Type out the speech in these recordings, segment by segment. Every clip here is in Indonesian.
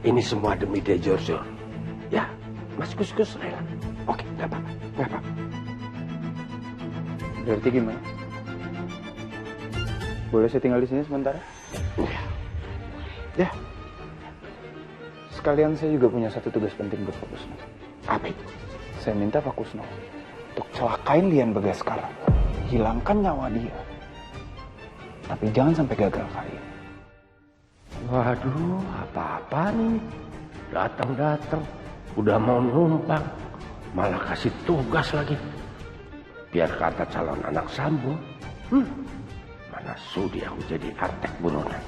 Ini semua demi De Giorgio. Ya, Mas Kuskus rela. Oke, nggak apa-apa, nggak apa-apa. Berarti gimana? Boleh saya tinggal di sini sementara? Ya. Ya. Sekalian saya juga punya satu tugas penting buat Pak Kusno. Apa itu? Saya minta Pak Kusno untuk celakain Lian Bagaskara. Hilangkan nyawa dia. Tapi jangan sampai gagal kali ini. Waduh, apa-apa nih? Datang-datang, udah mau numpang, malah kasih tugas lagi. Biar kata calon anak sambung, mana sudi aku jadi artek bunuhan.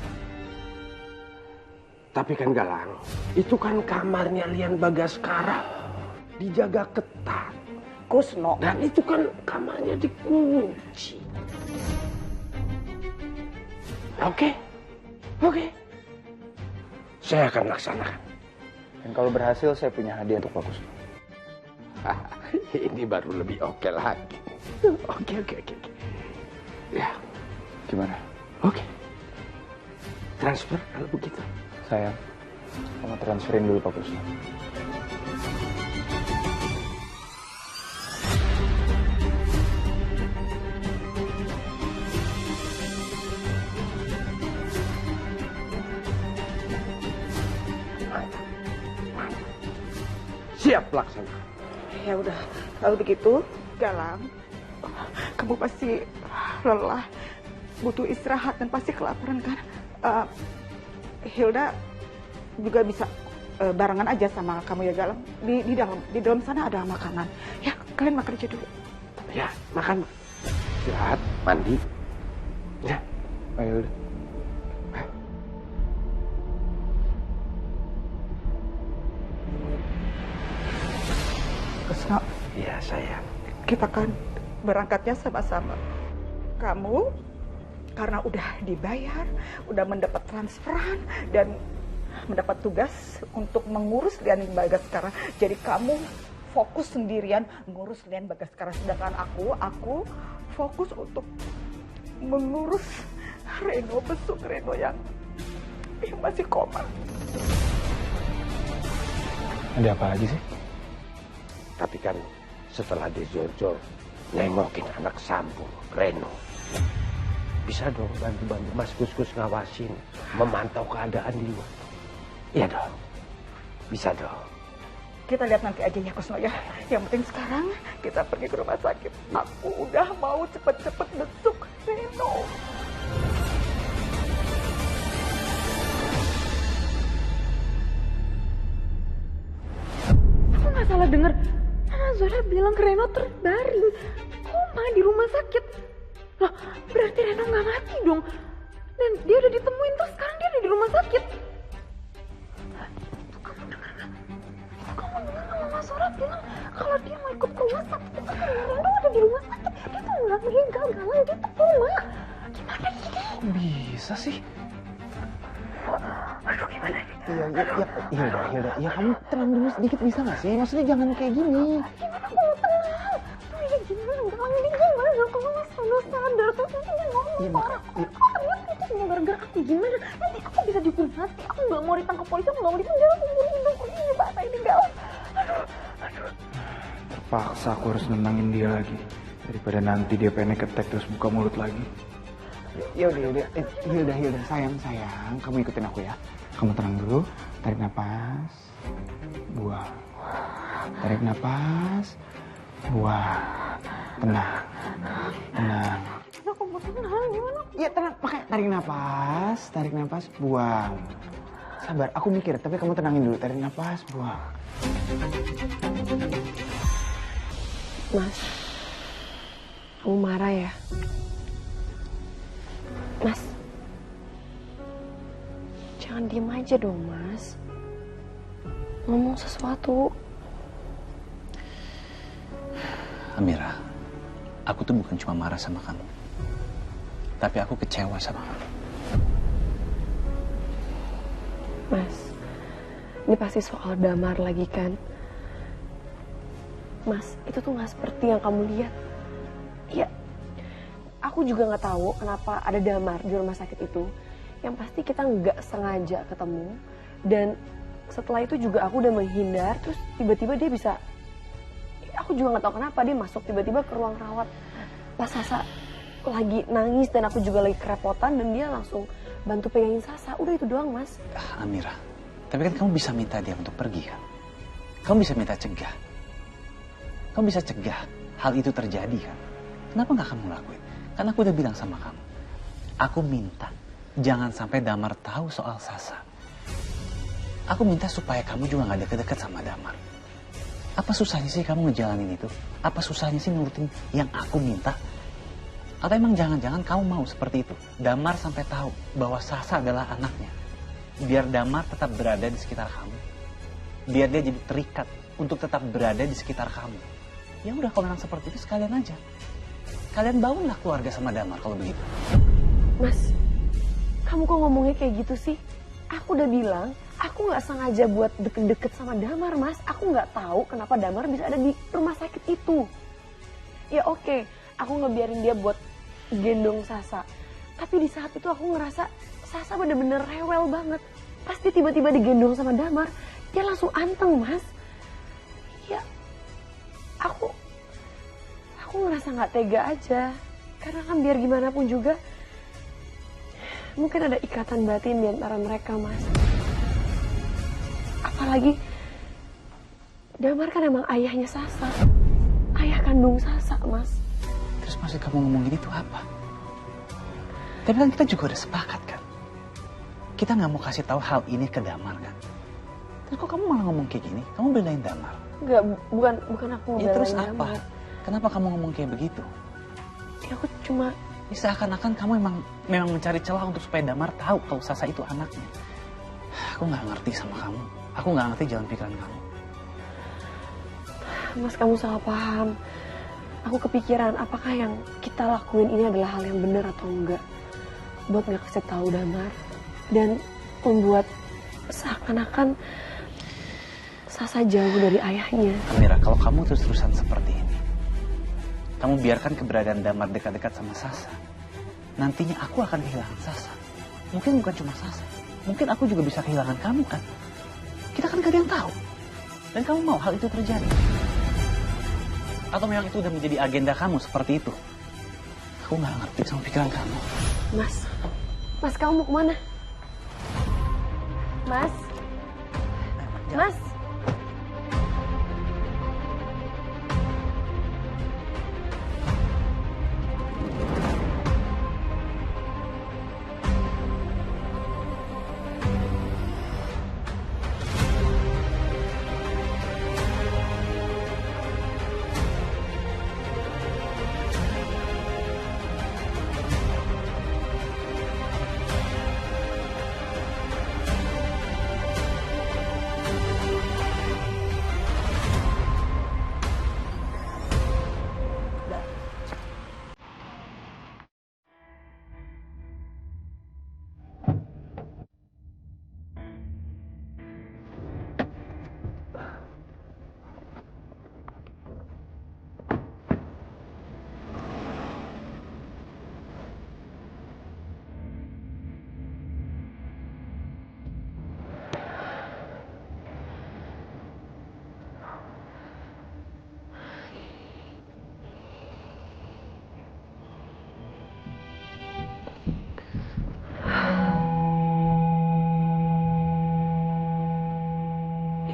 Tapi kan Galang, itu kan kamarnya Lian Bagaskara, dijaga ketat. Kusno. Dan itu kan kamarnya dikunci. Oke. Saya akan laksanakan. Dan kalau berhasil saya punya hadiah untuk Pak Kusno. Ini baru lebih oke lagi. Oke. Ya, Gimana? oke. Transfer kalau begitu. Sayang, kamu transferin dulu Pak Kusno. Siap laksana. Ya udah, kalau begitu, Galang, kamu pasti lelah, butuh istirahat dan pasti kelaparan kan? Hilda juga bisa barengan aja sama kamu ya Galang. Di dalam sana ada makanan. Ya, kalian makan aja dulu. Ya, makan. Istirahat, mandi. Ya. Ayo udah. Kusno, Iya, sayang. kita kan berangkatnya sama-sama. Kamu karena udah dibayar, udah mendapat transferan dan mendapat tugas untuk mengurus Lian Bagaskara. Jadi kamu fokus sendirian ngurus Lian Bagaskara, sedangkan aku fokus untuk mengurus Reno, besuk Reno yang masih koma. Ada apa lagi sih? Tapi kan setelah De Giorgio nengokin anak sambung, Reno. Bisa dong bantu-bantu Mas Kuskus ngawasin, memantau keadaan di luar. Iya dong. Bisa dong. Kita lihat nanti aja ya Kusno ya. Yang penting sekarang kita pergi ke rumah sakit. Aku udah mau cepet-cepet besuk Reno. Aku nggak salah dengar. Mama Zora bilang Reno terbaring koma di rumah sakit. Loh, berarti Reno nggak mati dong. Dan dia udah ditemuin terus sekarang dia ada di rumah sakit. Kamu dengar nggak? Kamu dengar Mama Zora bilang kalau dia mau ikut ke rumah sakit itu kan Reno ada di rumah sakit. Dia tuh nggak meninggal, Galang, dia tuh koma. Gimana ini? Kok bisa sih? Aduh, gimana ini? Hilda, ya kamu tenang dulu sedikit bisa nggak sih? Maksudnya jangan kayak gini. Gimana aku mau tenang? Tuh ini gimana? Galang ini gimana? Kamu masih sadar tuh dia ngomong parah. Kok ternyata itu semua gara-gara aku gimana? Nanti aku bisa dihukum mati. Aku nggak mau ditangkap polisi, aku nggak mau dipenjara. Aku mau hidup ini bahasa ini Galang. Aduh. Terpaksa aku harus nenangin dia lagi. Daripada nanti dia panic attack terus buka mulut lagi. Yaudah. Hilda, sayang. Kamu ikutin aku ya. Kamu tenang dulu. Tarik napas. Buang. Tarik napas. Buang. Tenang. Aku mau tenang, gimana? Iya tenang. Pakai tarik napas. Buang. Sabar, aku mikir. Tapi kamu tenangin dulu. Tarik napas. Buang. Mas, kamu marah ya? Mas, jangan diem aja dong, Mas. Ngomong sesuatu. Amira, aku tuh bukan cuma marah sama kamu, tapi aku kecewa sama kamu. Mas, ini pasti soal Damar lagi kan? Mas, itu tuh gak seperti yang kamu lihat. Ya, aku juga gak tahu kenapa ada Damar di rumah sakit itu. Yang pasti kita gak sengaja ketemu. Dan setelah itu juga aku udah menghindar, terus tiba-tiba dia bisa, aku juga nggak tahu kenapa dia masuk tiba-tiba ke ruang rawat pas Sasa lagi nangis dan aku juga lagi kerepotan dan dia langsung bantu pegangin Sasa. Udah itu doang, Mas. Amira, tapi kan kamu bisa minta dia untuk pergi kan? Kamu bisa minta cegah. Kamu bisa cegah hal itu terjadi kan? Kenapa nggak kamu lakuin? Kan aku udah bilang sama kamu. Aku minta jangan sampai Damar tahu soal Sasa. Aku minta supaya kamu juga gak deket-deket sama Damar. Apa susahnya sih kamu ngejalanin itu? Apa susahnya sih nurutin yang aku minta? Atau emang jangan-jangan kamu mau seperti itu? Damar sampai tahu bahwa Sasa adalah anaknya. Biar Damar tetap berada di sekitar kamu. Biar dia jadi terikat untuk tetap berada di sekitar kamu. Ya udah, kalau memang seperti itu sekalian aja. Kalian bangunlah keluarga sama Damar kalau begitu. Mas, kamu kok ngomongnya kayak gitu sih? Aku udah bilang, aku nggak sengaja buat deket-deket sama Damar, Mas. Aku nggak tahu kenapa Damar bisa ada di rumah sakit itu. Ya oke, aku ngebiarin dia buat gendong Sasa. Tapi di saat itu aku ngerasa Sasa bener-bener rewel banget. Pas dia tiba-tiba digendong sama Damar, dia langsung anteng, Mas. Ya, aku ngerasa nggak tega aja. Karena kan biar gimana pun juga, mungkin ada ikatan batin di antara mereka, Mas. Apalagi Damar kan emang ayahnya Sasa. Ayah kandung Sasa, Mas. Terus maksud kamu ngomong gitu apa? Tapi kan kita juga udah sepakat kan? Kita nggak mau kasih tahu hal ini ke Damar kan? Terus kok kamu malah ngomong kayak gini? Kamu belain Damar? Enggak, bukan aku Ya terus belain apa? Damar. Kenapa kamu ngomong kayak begitu? Ya aku cuma... Ya, seakan-akan kamu memang mencari celah untuk supaya Damar tahu kalau Sasa itu anaknya. Aku nggak ngerti sama kamu. Aku nggak ngerti jalan pikiran kamu. Mas, kamu salah paham. Aku kepikiran apakah yang kita lakuin ini adalah hal yang benar atau enggak. Buat nggak kasih tahu Damar. Dan membuat seakan-akan Sasa jauh dari ayahnya. Amira, kalau kamu terus-terusan seperti ini, kamu biarkan keberadaan Damar dekat-dekat sama Sasa, nantinya aku akan kehilangan Sasa. Mungkin bukan cuma Sasa, mungkin aku juga bisa kehilangan kamu kan. Kita kan gak ada yang tahu. Dan kamu mau hal itu terjadi? Atau memang itu udah menjadi agenda kamu seperti itu? Aku gak ngerti sama pikiran kamu. Mas kamu mau kemana? Mas?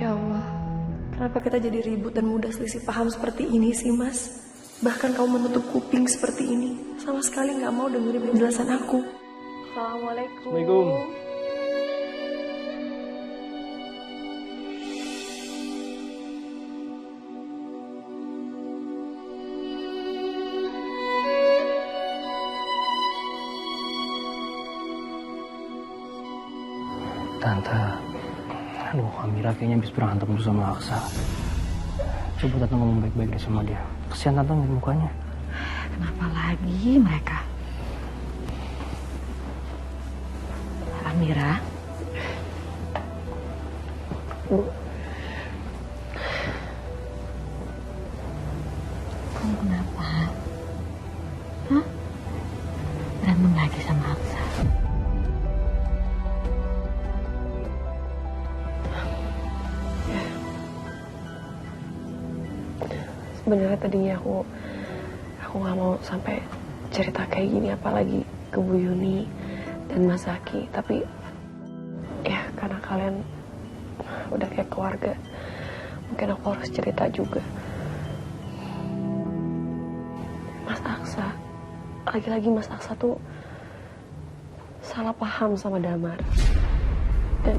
Ya Allah, kenapa kita jadi ribut dan mudah selisih paham seperti ini sih, Mas? Bahkan kamu menutup kuping seperti ini. Sama sekali nggak mau dengerin penjelasan aku. Assalamualaikum. Assalamualaikum. Tante, aduh Amira kayaknya habis berantem dulu sama Aksa. Coba Tante ngomong baik-baik deh sama dia. Kesian Tante ngeliat mukanya. Kenapa lagi mereka? Amira? Bu, Kamu kenapa? Hah? Berantem lagi sama Aksa? Sebenarnya tadinya aku nggak mau sampai cerita kayak gini, apalagi ke Bu Yuni dan Mas Zaki. Tapi ya karena kalian udah kayak keluarga, mungkin aku harus cerita juga. Mas Aksa, lagi-lagi Mas Aksa tuh salah paham sama Damar.